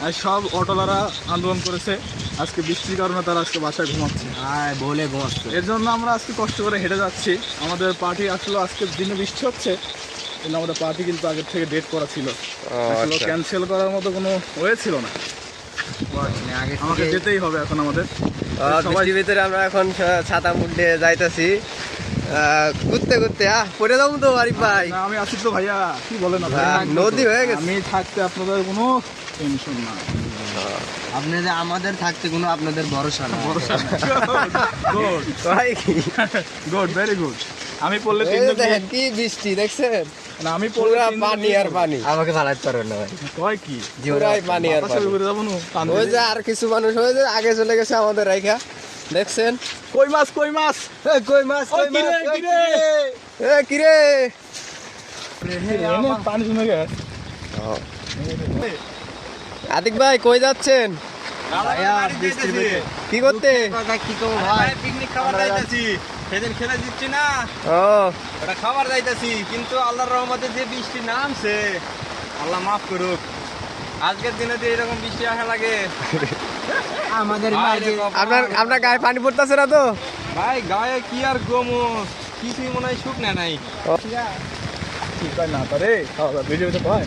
আর সব অটোলারা আন্দোলন করেছে আজকে বৃষ্টির কারণে তারা আজকে বাসায় ঘুমাচ্ছে বলে ঘুমাচ্ছে। এর জন্য আমরা আজকে কষ্ট করে হেঁটে যাচ্ছি। আমাদের পার্টি আসলে আজকের দিনে বৃষ্টি হচ্ছে, কিন্তু আমাদের পার্টি কিন্তু আগের থেকে ডেট করা ছিল, আসলে ক্যান্সেল করার মতো কোনো ওয়ে ছিল না। আমাকে যেতেই হবে এখন আমাদের সবার ভিতরে আমরা এখন ছাতা মুড়ে যাইতেছি ঘুরতে ঘুরতে। পড়ে যাবো তো আরিফ ভাই। না, আমি আছি তো ভাইয়া, কি বলেন নদী হয়ে গেছে। আমি থাকতে আপনাদের কোনো টেনশন না। আপনাদের আমাদের থাকতে কোনো আপনাদের ভরসা না। গুড ভাই গুড, ভেরি গুড। আমি পড়লে দেখেন কি বৃষ্টি দেখছেন, না আমি পড়লে পানি আর পানি। আমাকে ভাড়াতে পারবেন না ভাই, কয় কি পুরাই পানি আর পানি। ঘুরে যাবো না। ওই যে আর কিছু মানুষ ওই যে আগে চলে গেছে আমাদের রাইখা, দেখছেন। কই মাছ, কই মাছ, কই মাছ, কই মাছ, কিরে পানি জমে গেছে। আতিক ভাই কই যাচ্ছেন? কি করতে? পিকনিক খাবার যাইতেছি, সেদিন খেলে দিচ্ছি না ও ওটা খাবার যাইতেছি, কিন্তু আল্লাহর রহমতে যে বৃষ্টি নামছে, আল্লাহ মাফ করুক। আজকের দিনে যে এরকম বৃষ্টি আসা লাগে আমাদের আপনার গায়ে পানি পড়তেছে না তো? ভাই গায়ে কি আর গমো, কিছুই মনে হয় শুকনা নাই। ঠিক না পারে ভিডিওতে পায়।